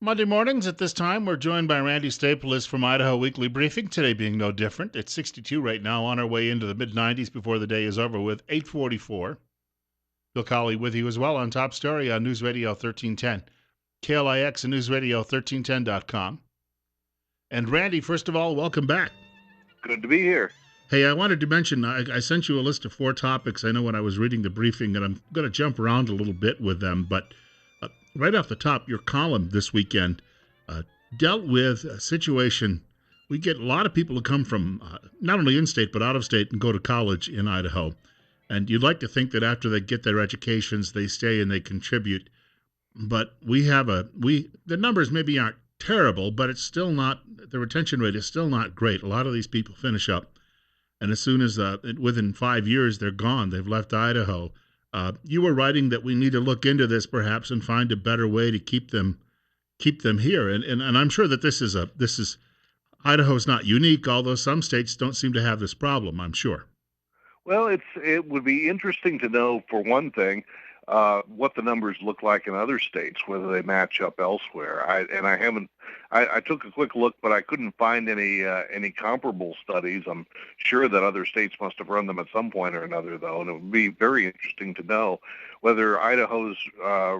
Monday mornings at this time, we're joined by Randy Staples from Idaho Weekly Briefing. Today being no different. It's 62 right now, on our way into the mid 90s before the day is over with. 8:44. Bill Colley with you as well on Top Story on News Radio 1310, KLIX and News Radio 1310.com. And Randy, first of all, welcome back. Good to be here. Hey, I wanted to mention I sent you a list of 4 topics. I know when I was reading the briefing, and I'm going to jump around a little bit with them, but right off the top, your column this weekend uh, dealt with a situation. We get a lot of people who come from not only in state but out of state and go to college in Idaho. And you'd like to think that after they get their educations, they stay and they contribute. But the numbers maybe aren't terrible, but it's still not, the retention rate is still not great. A lot of these people finish up, and as soon as within 5 years they're gone, they've left Idaho. You were writing that we need to look into this perhaps and find a better way to keep them here. And I'm sure that this is Idaho's not unique, although some states don't seem to have this problem, I'm sure. Well, it would be interesting to know, for one thing, what the numbers look like in other states, whether they match up elsewhere. I took a quick look, but I couldn't find any comparable studies. I'm sure that other states must have run them at some point or another, though, and it would be very interesting to know whether Idaho's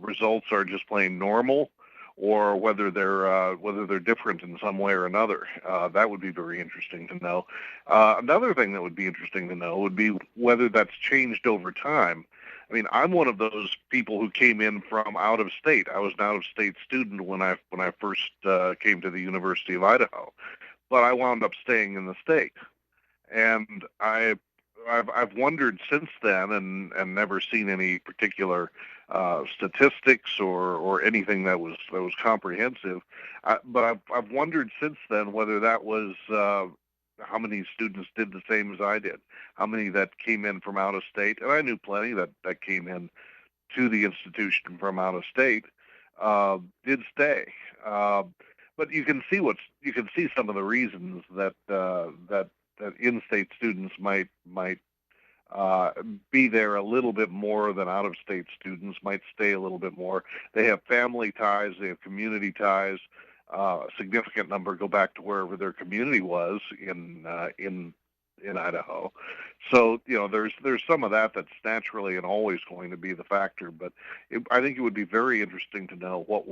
results are just plain normal, or whether they're different in some way or another. That would be very interesting to know. Another thing that would be interesting to know would be whether that's changed over time. I mean, I'm one of those people who came in from out of state. I was an out-of-state student when I first came to the University of Idaho, but I wound up staying in the state, and I've wondered since then, and never seen any particular statistics or anything that was comprehensive. But I've wondered since then whether that was how many students did the same as I did, how many that came in from out of state, and I knew plenty that came in to the institution from out of state did stay. But you can see some of the reasons that in-state students might be there a little bit more than out-of-state students, might stay a little bit more. They have family ties, they have community ties. A significant number go back to wherever their community was in Idaho. So there's some of that that's naturally and always going to be the factor. But I think it would be very interesting to know what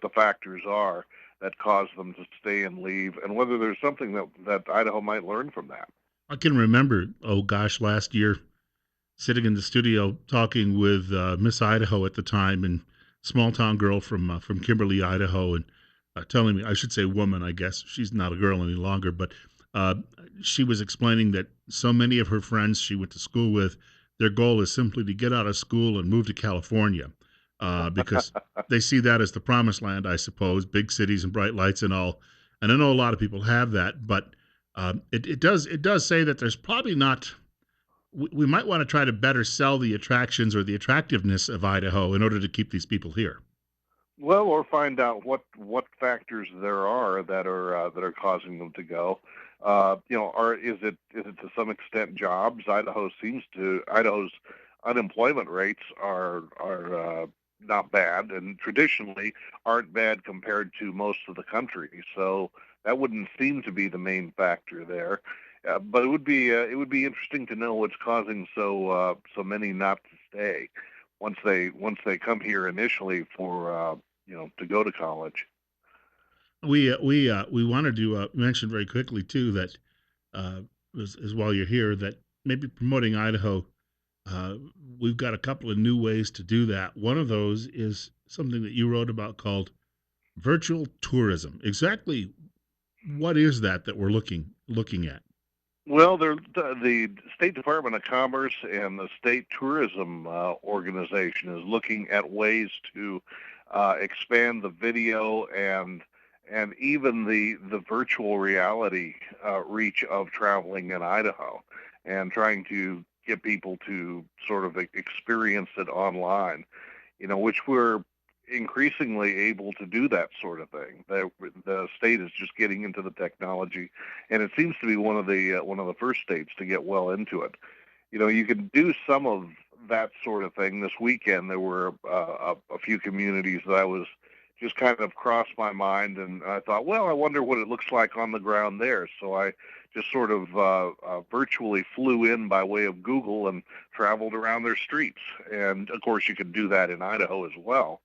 the factors are that cause them to stay and leave, and whether there's something that Idaho might learn from that. I can remember, oh gosh, last year sitting in the studio talking with Miss Idaho at the time, and small town girl from Kimberly, Idaho, and telling me, I should say woman, I guess she's not a girl any longer, but uh, she was explaining that so many of her friends she went to school with, their goal is simply to get out of school and move to California, because they see that as the promised land, I suppose, big cities and bright lights and all. And I know a lot of people have that, but it does say that there's probably not. We might want to try to better sell the attractions or the attractiveness of Idaho in order to keep these people here. Well, or find out what factors there are that are causing them to go. Or is it to some extent jobs? Idaho's unemployment rates are not bad, and traditionally aren't bad compared to most of the country. So that wouldn't seem to be the main factor there. But it would be interesting to know what's causing so many not to stay once they come here initially for to go to college. We wanted to mention very quickly too that uh, as while you're here that maybe promoting Idaho, uh, we've got a couple of new ways to do that. One of those is something that you wrote about called virtual tourism. Exactly what is that we're looking at? Well, the State Department of Commerce and the State Tourism Organization is looking at ways to expand the video and even the virtual reality reach of traveling in Idaho, and trying to get people to sort of experience it online. Which we're increasingly able to do that sort of thing. The state is just getting into the technology, and it seems to be one of the first states to get well into it. You can do some of that sort of thing. This weekend, there were a few communities that I was just kind of crossed my mind, and I thought, well, I wonder what it looks like on the ground there. So I just sort of virtually flew in by way of Google and traveled around their streets. And of course, you can do that in Idaho as well.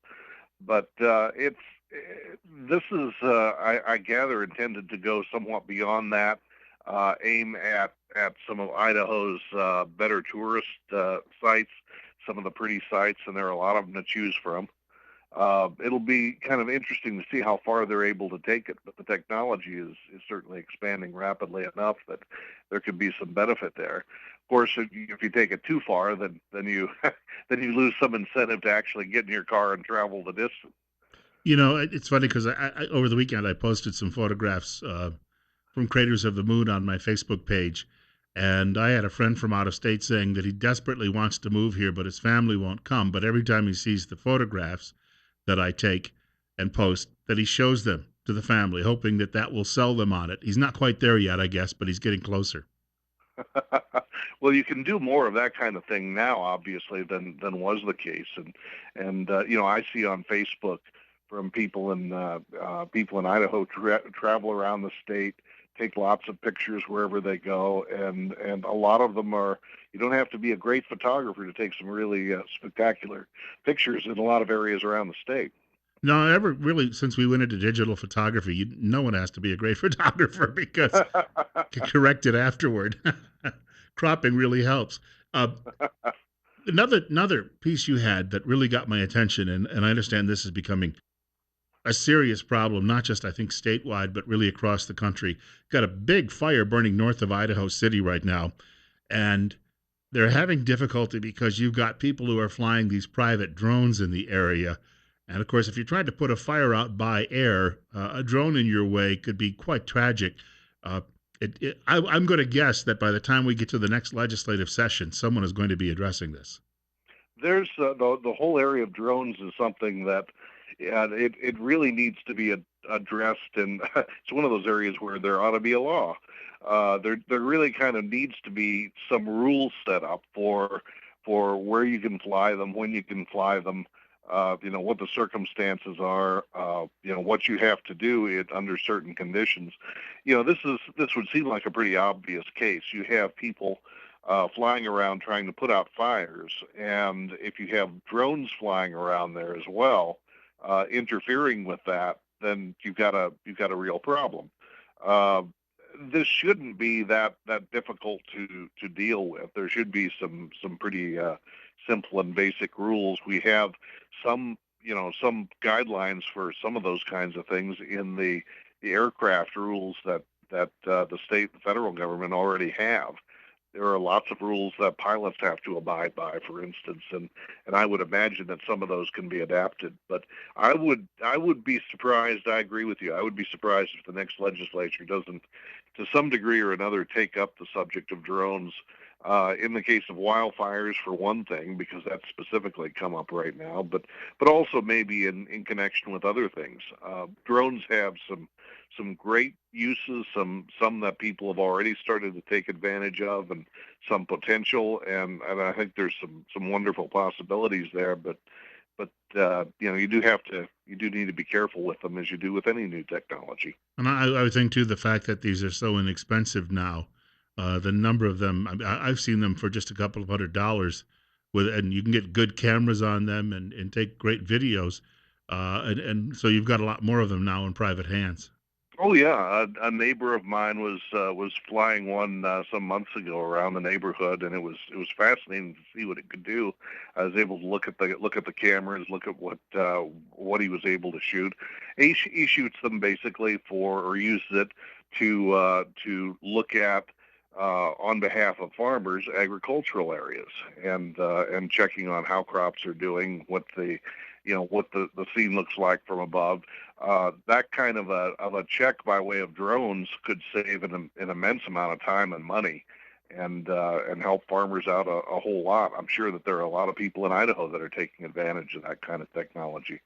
But this is, I gather, intended to go somewhat beyond that, aim at some of Idaho's better tourist sites, some of the pretty sites, and there are a lot of them to choose from. It'll be kind of interesting to see how far they're able to take it, but the technology is certainly expanding rapidly enough that there could be some benefit there. Of course, if you take it too far, then you then you lose some incentive to actually get in your car and travel the distance. It's funny because over the weekend I posted some photographs from Craters of the Moon on my Facebook page, and I had a friend from out of state saying that he desperately wants to move here, but his family won't come. But every time he sees the photographs that I take and post, that he shows them to the family, hoping that that will sell them on it. He's not quite there yet, I guess, but he's getting closer. Well, you can do more of that kind of thing now, obviously, than was the case, and I see on Facebook from people in Idaho travel around the state, take lots of pictures wherever they go, and a lot of them are. You don't have to be a great photographer to take some really spectacular pictures in a lot of areas around the state. No, ever really since we went into digital photography, no one has to be a great photographer because you can correct it afterward. Cropping really helps. Uh, another piece you had that really got my attention, and I understand this is becoming a serious problem, not just I think statewide, but really across the country. Got a big fire burning north of Idaho City right now, and they're having difficulty because you've got people who are flying these private drones in the area. And of course, if you tried to put a fire out by air, a drone in your way could be quite tragic. Uh, I'm going to guess that by the time we get to the next legislative session, someone is going to be addressing this. There's the whole area of drones is something that it really needs to be addressed, and it's one of those areas where there ought to be a law. There really kind of needs to be some rules set up for where you can fly them, when you can fly them, what the circumstances are, what you have to do under certain conditions. This would seem like a pretty obvious case. You have people flying around trying to put out fires, and if you have drones flying around there as well, interfering with that, then you've got a real problem. Uh, this shouldn't be that difficult to deal with. There should be some pretty simple and basic rules. We have some guidelines for some of those kinds of things in the aircraft rules that the state and federal government already have. There are lots of rules that pilots have to abide by, for instance, and I would imagine that some of those can be adapted. But I would be surprised. I agree with you. I would be surprised if the next legislature doesn't, to some degree or another, take up the subject of drones. In the case of wildfires, for one thing, because that's specifically come up right now, but also maybe in connection with other things. Drones have some great uses, some that people have already started to take advantage of, and some potential, and I think there's some wonderful possibilities there. But you do need to be careful with them as you do with any new technology. And I would think too the fact that these are so inexpensive now, the number of them I've seen them for just a couple of $100 and you can get good cameras on them and take great videos, and so you've got a lot more of them now in private hands. Oh yeah, a neighbor of mine was flying one some months ago around the neighborhood, and it was fascinating to see what it could do. I was able to look at the cameras, look at what he was able to shoot. He shoots them basically or uses it to look at on behalf of farmers agricultural areas and checking on how crops are doing, what the scene looks like from above. That kind of a check by way of drones could save an immense amount of time and money, and help farmers out a whole lot. I'm sure that there are a lot of people in Idaho that are taking advantage of that kind of technology.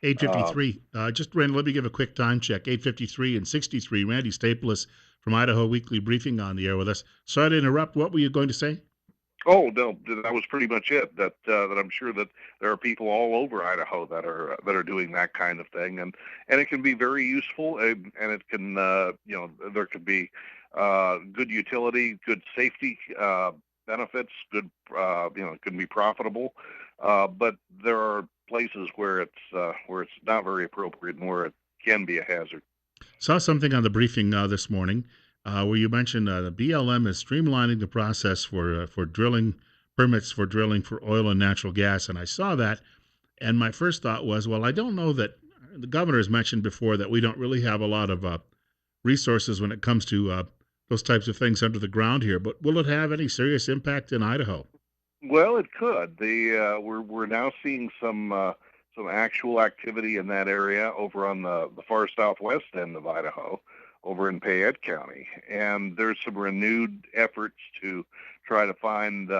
Um, 8:53. Just Randy, let me give a quick time check. 8:53 and 63. Randy Staples from Idaho Weekly Briefing on the air with us. Sorry to interrupt. What were you going to say? Oh no, that was pretty much it. That I'm sure that there are people all over Idaho that are doing that kind of thing, and it can be very useful, and it can there could be good utility, good safety benefits, good it can be profitable, but there are places where it's not very appropriate and where it can be a hazard. Saw something on the briefing this morning where you mentioned the BLM is streamlining the process for drilling permits for drilling for oil and natural gas, and I saw that, and my first thought was, well, I don't know that the governor has mentioned before that we don't really have a lot of resources when it comes to those types of things under the ground here, but will it have any serious impact in Idaho? Well, it could. We're now seeing some actual activity in that area over on the far southwest end of Idaho, over in Payette County, and there's some renewed efforts to try to find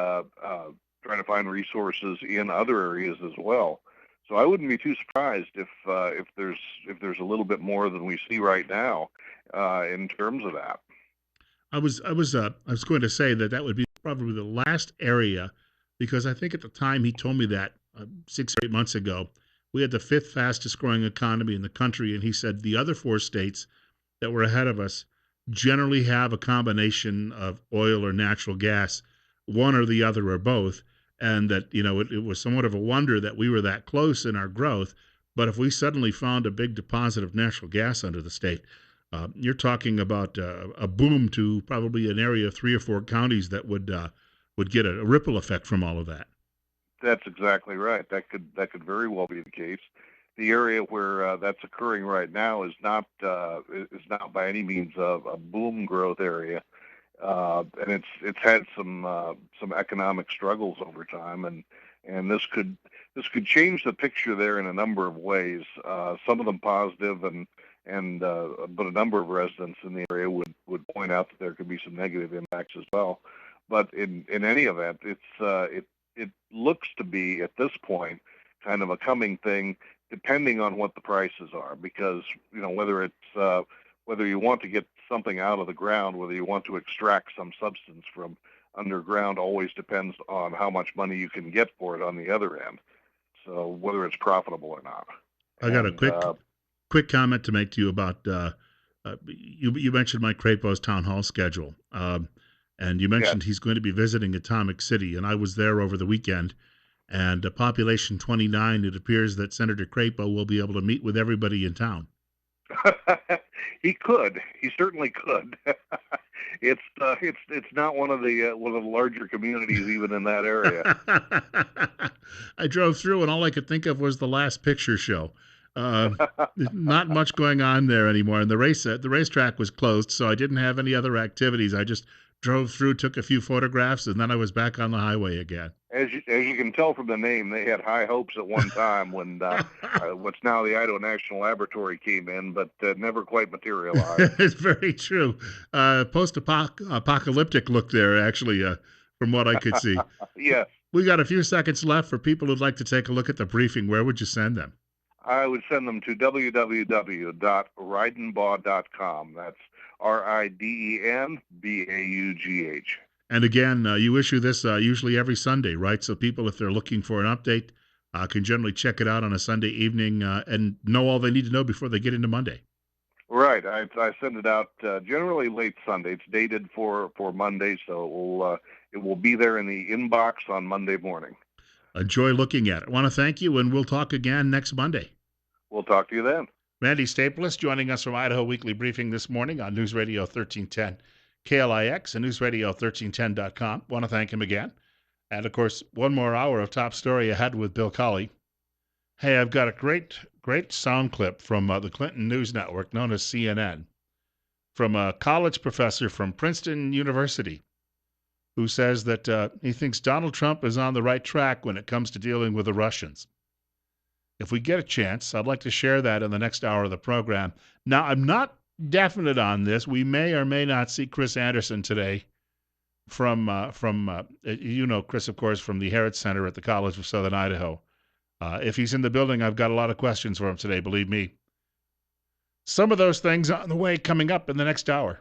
resources in other areas as well. So I wouldn't be too surprised if there's a little bit more than we see right now in terms of that. I was going to say that that would be probably the last area, because I think at the time he told me that 6 or 8 months ago, we had the fifth fastest growing economy in the country, and he said the other four states that were ahead of us generally have a combination of oil or natural gas, one or the other or both, and that it was somewhat of a wonder that we were that close in our growth. But if we suddenly found a big deposit of natural gas under the state, you're talking about a boom to probably an area of 3 or 4 counties that would get a ripple effect from all of that. That's exactly right. That could very well be the case. The area where that's occurring right now is not by any means a boom growth area, and it's had some economic struggles over time, and this could change the picture there in a number of ways. Some of them positive, and but a number of residents in the area would point out that there could be some negative impacts as well. But in any event, it looks to be at this point kind of a coming thing, depending on what the prices are, because whether you want to get something out of the ground, whether you want to extract some substance from underground, always depends on how much money you can get for it on the other end. So whether it's profitable or not, I got a and quick comment to make to you about you mentioned Mike Crapo's town hall schedule, and you yes. mentioned he's going to be visiting Atomic City, and I was there over the weekend. And population 29, it appears that Senator Crapo will be able to meet with everybody in town. He could. He certainly could. It's not one of the larger communities even in that area. I drove through, and all I could think of was the Last Picture Show. Not much going on there anymore, and the racetrack was closed, so I didn't have any other activities. I just drove through, took a few photographs, and then I was back on the highway again. As you can tell from the name, they had high hopes at one time when what's now the Idaho National Laboratory came in, but never quite materialized. It's very true. Post-apocalyptic look there, actually, from what I could see. Yes, We got a few seconds left for people who'd like to take a look at the briefing. Where would you send them? I would send them to www.ridenbaugh.com. That's RIDENBAUGH. And again, you issue this usually every Sunday, right? So people, if they're looking for an update, can generally check it out on a Sunday evening and know all they need to know before they get into Monday. Right. I send it out generally late Sunday. It's dated for Monday, so it will be there in the inbox on Monday morning. Enjoy looking at it. I want to thank you, and we'll talk again next Monday. We'll talk to you then. Randy Staples joining us from Idaho Weekly Briefing this morning on News Radio 1310 KLIX and newsradio1310.com. Want to thank him again. And, of course, one more hour of top story ahead with Bill Colley. Hey, I've got a great sound clip from the Clinton News Network, known as CNN, from a college professor from Princeton University who says that he thinks Donald Trump is on the right track when it comes to dealing with the Russians. If we get a chance, I'd like to share that in the next hour of the program. Now, I'm not definite on this. We may or may not see Chris Anderson today from Chris, of course, from the Herod Center at the College of Southern Idaho. If he's in the building, I've got a lot of questions for him today, believe me. Some of those things on the way coming up in the next hour.